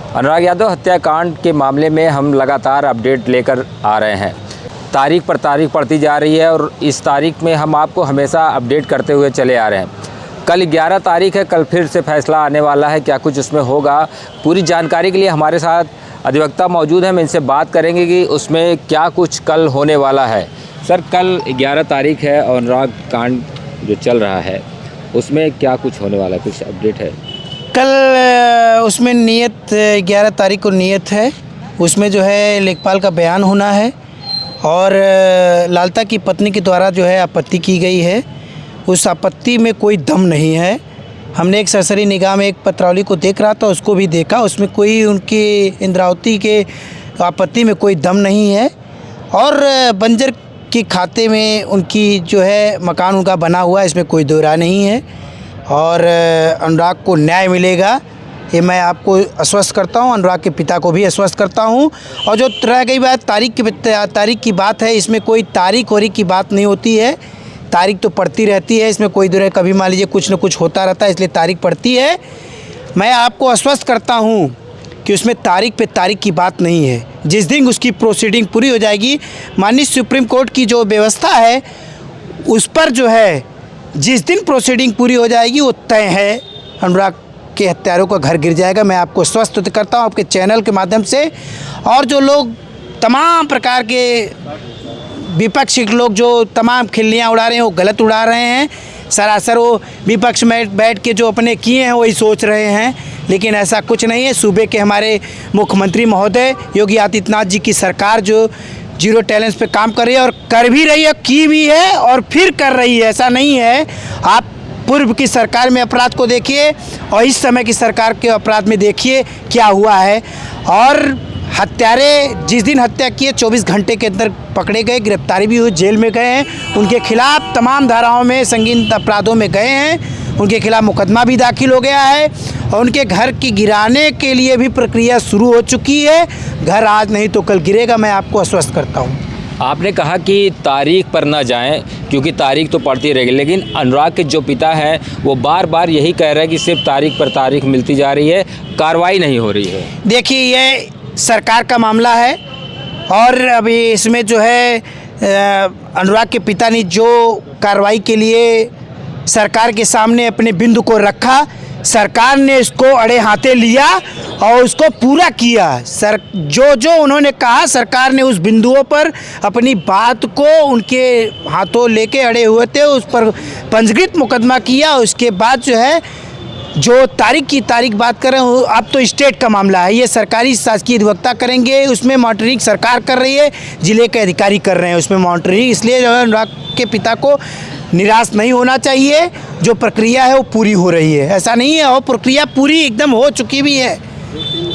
अनुराग यादव हत्याकांड के मामले में हम लगातार अपडेट लेकर आ रहे हैं। तारीख पर तारीख पड़ती जा रही है और इस तारीख में हम आपको हमेशा अपडेट करते हुए चले आ रहे हैं। कल 11 तारीख है, कल फिर से फैसला आने वाला है, क्या कुछ उसमें होगा। पूरी जानकारी के लिए हमारे साथ अधिवक्ता मौजूद हैं, हम इनसे बात करेंगे कि उसमें क्या कुछ कल होने वाला है। सर, कल 11 तारीख है और अनुराग कांड जो चल रहा है उसमें क्या कुछ होने वाला है, कुछ अपडेट है? कल उसमें नियत 11 तारीख को नियत है, उसमें जो है लेखपाल का बयान होना है और लालता की पत्नी के द्वारा जो है आपत्ति की गई है। उस आपत्ति में कोई दम नहीं है। हमने एक सरसरी निगाह में एक पत्रावली को देख रहा था, उसको भी देखा, उसमें कोई उनकी इंद्रावती के आपत्ति में कोई दम नहीं है और बंजर के खाते में उनकी जो है मकान उनका बना हुआ है, इसमें कोई दो राय नहीं है और अनुराग को न्याय मिलेगा, ये मैं आपको आश्वस्त करता हूँ। अनुराग के पिता को भी आश्वस्त करता हूँ। और जो रह गई बात तारीख की बात है, इसमें कोई तारीख होरी की बात नहीं होती है। तारीख तो पड़ती रहती है, इसमें कोई दूर कभी मान लीजिए कुछ न कुछ होता रहता है, इसलिए तारीख पड़ती है। मैं आपको आश्वस्त करता हूँ कि उसमें तारीख पे तारीख की बात नहीं है। जिस दिन उसकी प्रोसीडिंग पूरी हो जाएगी, माननीय सुप्रीम कोर्ट की जो व्यवस्था है उस पर जो है जिस दिन प्रोसीडिंग पूरी हो जाएगी वो तय है, अनुराग के हत्यारों का घर गिर जाएगा। मैं आपको स्वस्थ करता हूँ आपके चैनल के माध्यम से। और जो लोग तमाम प्रकार के विपक्षी लोग जो तमाम खिल्लियाँ उड़ा रहे हैं वो गलत उड़ा रहे हैं। सरासर वो विपक्ष में बैठ के जो अपने किए हैं वही सोच रहे हैं, लेकिन ऐसा कुछ नहीं है। सूबे के हमारे मुख्यमंत्री महोदय योगी आदित्यनाथ जी की सरकार जो जीरो टैलेंस पे काम कर रही है और कर भी रही है, की भी है और फिर कर रही है। ऐसा नहीं है। आप पूर्व की सरकार में अपराध को देखिए और इस समय की सरकार के अपराध में देखिए क्या हुआ है। और हत्यारे जिस दिन हत्या किए 24 घंटे के अंदर पकड़े गए, गिरफ्तारी भी हुई, जेल में गए हैं, उनके खिलाफ तमाम धाराओं में संगीन अपराधों में गए हैं, उनके खिलाफ मुकदमा भी दाखिल हो गया है और उनके घर की गिराने के लिए भी प्रक्रिया शुरू हो चुकी है। घर आज नहीं तो कल गिरेगा, मैं आपको आश्वस्त करता हूँ। आपने कहा कि तारीख पर ना जाएं क्योंकि तारीख तो पड़ती रहेगी, लेकिन अनुराग के जो पिता हैं वो बार बार यही कह रहे हैं कि सिर्फ तारीख पर तारीख मिलती जा रही है, कार्रवाई नहीं हो रही है। देखिए, ये सरकार का मामला है और अभी इसमें जो है अनुराग के पिता ने जो कार्रवाई के लिए सरकार के सामने अपने बिंदु को रखा, सरकार ने इसको अड़े हाथे लिया और उसको पूरा किया। जो उन्होंने कहा, सरकार ने उस बिंदुओं पर अपनी बात को उनके हाथों लेके अड़े हुए थे, उस पर पंजीकृत मुकदमा किया। उसके बाद जो है जो तारीख की तारीख बात कर रहे हो, अब तो स्टेट का मामला है, ये सरकारी शासकीय अधिवक्ता करेंगे, उसमें मॉनिटरिंग सरकार कर रही है, जिले के अधिकारी कर रहे हैं उसमें मॉनिटरिंग। इसलिए जो है अनुराग के पिता को निराश नहीं होना चाहिए। जो प्रक्रिया है वो पूरी हो रही है, ऐसा नहीं है, और प्रक्रिया पूरी एकदम हो चुकी भी है,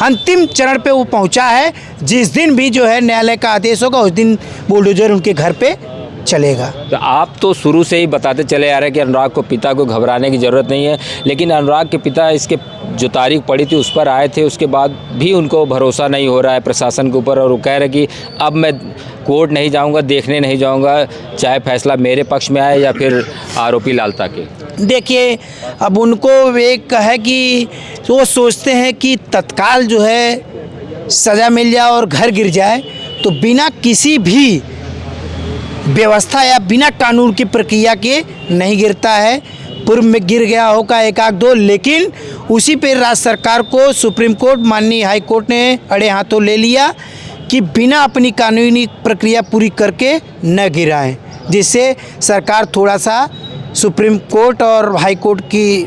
अंतिम चरण पे वो पहुंचा है। जिस दिन भी जो है न्यायालय का आदेश होगा उस दिन बुलडोजर उनके घर पे चलेगा। तो आप तो शुरू से ही बताते चले आ रहे हैं कि अनुराग को पिता को घबराने की ज़रूरत नहीं है, लेकिन अनुराग के पिता इसके जो तारीख पड़ी थी उस पर आए थे, उसके बाद भी उनको भरोसा नहीं हो रहा है प्रशासन के ऊपर और वो कह रहे कि अब मैं कोर्ट नहीं जाऊंगा, देखने नहीं जाऊंगा, चाहे फैसला मेरे पक्ष में आए या फिर आरोपी लालता के। देखिए, अब उनको एक है कि वो सोचते हैं कि तत्काल जो है सज़ा मिल जाए और घर गिर जाए, तो बिना किसी भी व्यवस्था या बिना कानून की प्रक्रिया के नहीं गिरता है। पूर्व में गिर गया होगा एक आध दो, लेकिन उसी पे राज्य सरकार को सुप्रीम कोर्ट, माननीय हाई कोर्ट ने अड़े हाथों ले लिया कि बिना अपनी कानूनी प्रक्रिया पूरी करके न गिराएं, जिससे सरकार थोड़ा सा सुप्रीम कोर्ट और हाई कोर्ट की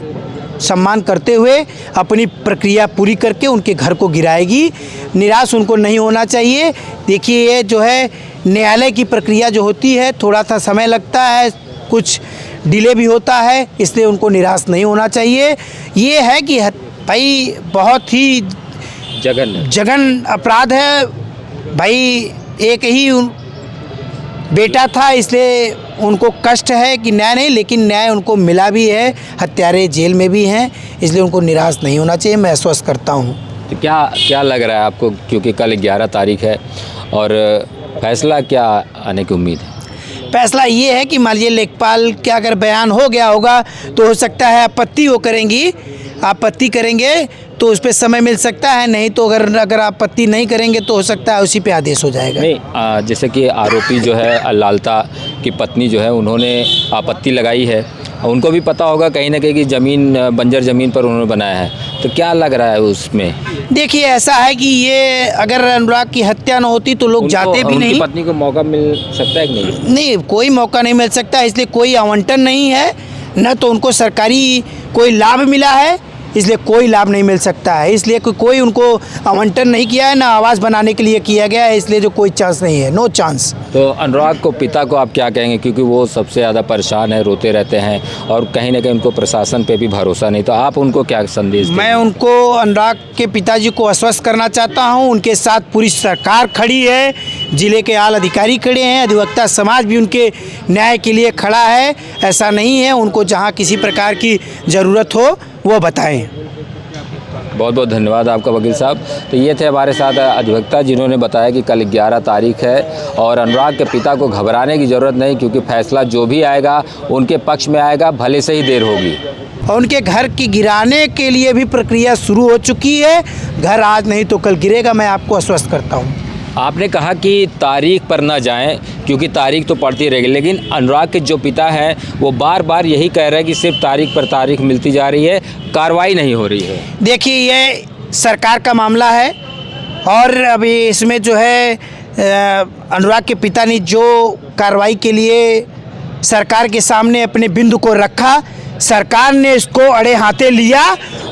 सम्मान करते हुए अपनी प्रक्रिया पूरी करके उनके घर को गिराएगी। निराश उनको नहीं होना चाहिए। देखिए, ये जो है न्यायालय की प्रक्रिया जो होती है थोड़ा सा समय लगता है, कुछ डिले भी होता है, इसलिए उनको निराश नहीं होना चाहिए। ये है कि भाई बहुत ही जघन अपराध है भाई, एक ही बेटा था, इसलिए उनको कष्ट है कि न्याय नहीं, लेकिन न्याय उनको मिला भी है, हत्यारे जेल में भी हैं, इसलिए उनको निराश नहीं होना चाहिए, मैं आश्वस्त करता हूँ। तो क्या लग रहा है आपको, क्योंकि कल 11 तारीख है और फैसला क्या आने की उम्मीद है? फैसला ये है कि मान लीजिए लेखपाल का अगर बयान हो गया होगा तो हो सकता है आपत्ति वो करेंगी, आपत्ति करेंगे तो उस पर समय मिल सकता है, नहीं तो अगर आपत्ति नहीं करेंगे तो हो सकता है उसी पे आदेश हो जाएगा। नहीं, जैसे कि आरोपी जो है लालता की पत्नी जो है उन्होंने आपत्ति लगाई है, उनको भी पता होगा कहीं ना कहीं कि ज़मीन बंजर ज़मीन पर उन्होंने बनाया है, तो क्या लग रहा है उसमें? देखिए ऐसा है कि ये अगर अनुराग की हत्या न होती तो लोग जाते भी नहीं। उनकी पत्नी को मौका मिल सकता है कि नहीं? नहीं, कोई मौका नहीं मिल सकता, इसलिए कोई आवंटन नहीं है, न तो उनको सरकारी कोई लाभ मिला है, इसलिए कोई लाभ नहीं मिल सकता है। इसलिए कोई उनको आवंटन नहीं किया है, ना आवास बनाने के लिए किया गया है, इसलिए जो कोई चांस नहीं है, नो चांस। तो अनुराग को पिता को आप क्या कहेंगे, क्योंकि वो सबसे ज़्यादा परेशान है, रोते रहते हैं और कहीं ना कहीं उनको प्रशासन पे भी भरोसा नहीं, तो आप उनको क्या संदेश देंगे? मैं उनको अनुराग के पिताजी को आश्वस्त करना चाहता हूं, उनके साथ पूरी सरकार खड़ी है, जिले के आला अधिकारी खड़े हैं, अधिवक्ता समाज भी उनके न्याय के लिए खड़ा है। ऐसा नहीं है, उनको जहां किसी प्रकार की ज़रूरत हो वो बताएं। बहुत बहुत धन्यवाद आपका वकील साहब। तो ये थे हमारे साथ अधिवक्ता, जिन्होंने बताया कि कल 11 तारीख है और अनुराग के पिता को घबराने की ज़रूरत नहीं, क्योंकि फैसला जो भी आएगा उनके पक्ष में आएगा, भले से ही देर होगी। और उनके घर की गिराने के लिए भी प्रक्रिया शुरू हो चुकी है। घर आज नहीं तो कल गिरेगा, मैं आपको आश्वस्त करता हूँ। आपने कहा कि तारीख पर ना जाएं, क्योंकि तारीख तो पड़ती रहेगी, लेकिन अनुराग के जो पिता हैं वो बार बार यही कह रहे हैं कि सिर्फ तारीख पर तारीख मिलती जा रही है, कार्रवाई नहीं हो रही है। देखिए ये सरकार का मामला है और अभी इसमें जो है अनुराग के पिता ने जो कार्रवाई के लिए सरकार के सामने अपने बिंदु को रखा, सरकार ने इसको अड़े हाथे लिया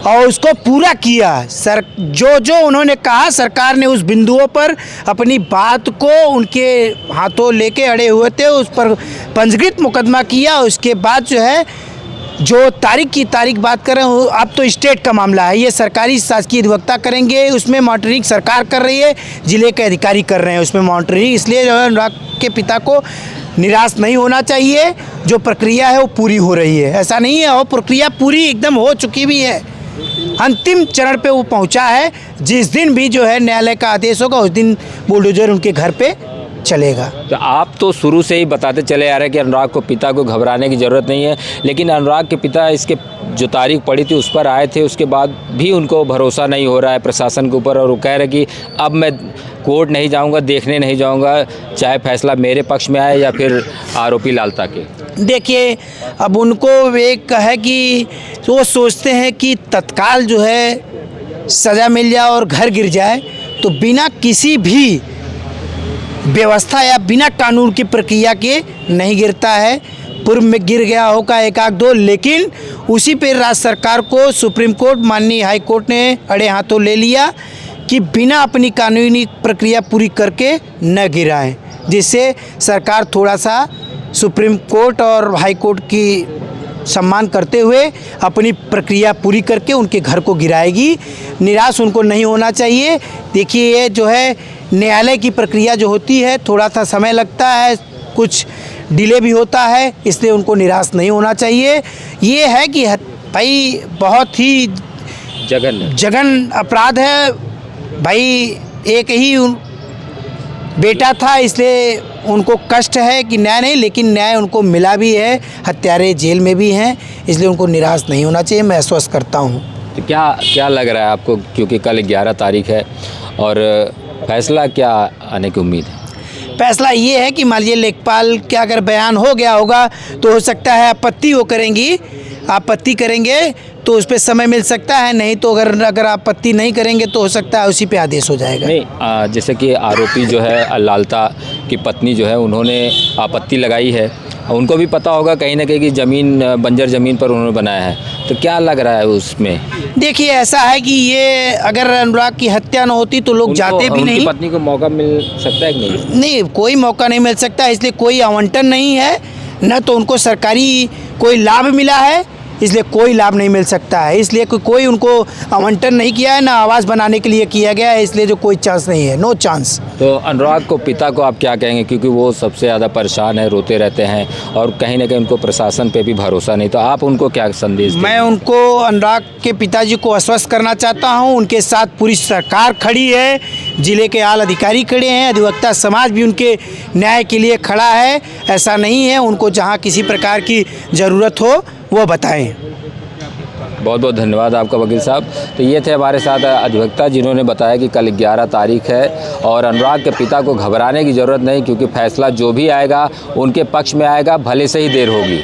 और उसको पूरा किया। जो उन्होंने कहा, सरकार ने उस बिंदुओं पर अपनी बात को उनके हाथों लेके अड़े हुए थे, उस पर पंजीकृत मुकदमा किया। उसके बाद जो है जो तारीख की तारीख बात कर रहे हो, अब तो स्टेट का मामला है, ये सरकारी शासकीय अधिवक्ता करेंगे, उसमें मॉनिटरिंग सरकार कर रही है, जिले के अधिकारी कर रहे हैं उसमें मॉनिटरिंग। इसलिए जो है अनुराग के पिता को निराश नहीं होना चाहिए, जो प्रक्रिया है वो पूरी हो रही है, ऐसा नहीं है, वो प्रक्रिया पूरी एकदम हो चुकी भी है, अंतिम चरण पे वो पहुंचा है। जिस दिन भी जो है न्यायालय का आदेश होगा उस दिन बुलडोजर उनके घर पे चलेगा। तो आप तो शुरू से ही बताते चले आ रहे हैं कि अनुराग को पिता को घबराने की ज़रूरत नहीं है, लेकिन अनुराग के पिता इसके जो तारीख पड़ी थी उस पर आए थे, उसके बाद भी उनको भरोसा नहीं हो रहा है प्रशासन के ऊपर, और वो कह रहे कि अब मैं कोर्ट नहीं जाऊंगा, देखने नहीं जाऊंगा, चाहे फैसला मेरे पक्ष में आए या फिर आरोपी लालता के। देखिए अब उनको एक है कि वो सोचते हैं कि तत्काल जो है सज़ा मिल जाए और घर गिर जाए, तो बिना किसी भी व्यवस्था या बिना कानून की प्रक्रिया के नहीं गिरता है। पूर्व में गिर गया होगा एक आध दो, लेकिन उसी पे राज्य सरकार को सुप्रीम कोर्ट, माननीय हाई कोर्ट ने अड़े हाथों ले लिया कि बिना अपनी कानूनी प्रक्रिया पूरी करके न गिराएं, जिससे सरकार थोड़ा सा सुप्रीम कोर्ट और हाई कोर्ट की सम्मान करते हुए अपनी प्रक्रिया पूरी करके उनके घर को गिराएगी। निराश उनको नहीं होना चाहिए। देखिए ये जो है न्यायालय की प्रक्रिया जो होती है, थोड़ा सा समय लगता है, कुछ डिले भी होता है, इसलिए उनको निराश नहीं होना चाहिए। ये है कि भाई बहुत ही जघन अपराध है भाई, एक ही बेटा था, इसलिए उनको कष्ट है कि न्याय नहीं, लेकिन न्याय उनको मिला भी है, हत्यारे जेल में भी हैं, इसलिए उनको निराश नहीं होना चाहिए, मैं आश्वस्त करता हूँ। तो क्या लग रहा है आपको, क्योंकि कल 11 तारीख है और फैसला क्या आने की उम्मीद है? फैसला ये है कि मान लीजिए लेखपाल का अगर बयान हो गया होगा तो हो सकता है आपत्ति वो करेंगी, आपत्ति करेंगे तो उस पर समय मिल सकता है, नहीं तो अगर आपत्ति नहीं करेंगे तो हो सकता है उसी पे आदेश हो जाएगा। नहीं, जैसे कि आरोपी जो है लालता की पत्नी जो है उन्होंने आपत्ति लगाई है, उनको भी पता होगा कहीं ना कहीं कि ज़मीन बंजर ज़मीन पर उन्होंने बनाया है, तो क्या लग रहा है उसमें? देखिए ऐसा है कि ये अगर अनुराग की हत्या न होती तो लोग जाते भी नहीं। उनकी पत्नी को मौका मिल सकता है कि नहीं? नहीं, कोई मौका नहीं मिल सकता, इसलिए कोई आवंटन नहीं है, न तो उनको सरकारी कोई लाभ मिला है, इसलिए कोई लाभ नहीं मिल सकता है। इसलिए कोई उनको आवंटन नहीं किया है, ना आवास बनाने के लिए किया गया है, इसलिए जो कोई चांस नहीं है, नो चांस। तो अनुराग को पिता को आप क्या कहेंगे, क्योंकि वो सबसे ज़्यादा परेशान है, रोते रहते हैं और कहीं ना कहीं उनको प्रशासन पे भी भरोसा नहीं, तो आप उनको क्या संदेश देंगे? मैं उनको अनुराग के पिताजी को आश्वस्त करना चाहता हूं, उनके साथ पूरी सरकार खड़ी है, जिले के आला अधिकारी खड़े हैं, अधिवक्ता समाज भी उनके न्याय के लिए खड़ा है। ऐसा नहीं है, उनको जहां किसी प्रकार की ज़रूरत हो वो बताएं। बहुत बहुत धन्यवाद आपका वकील साहब। तो ये थे हमारे साथ अधिवक्ता जिन्होंने बताया कि कल 11 तारीख है और अनुराग के पिता को घबराने की ज़रूरत नहीं, क्योंकि फैसला जो भी आएगा उनके पक्ष में आएगा, भले से ही देर होगी।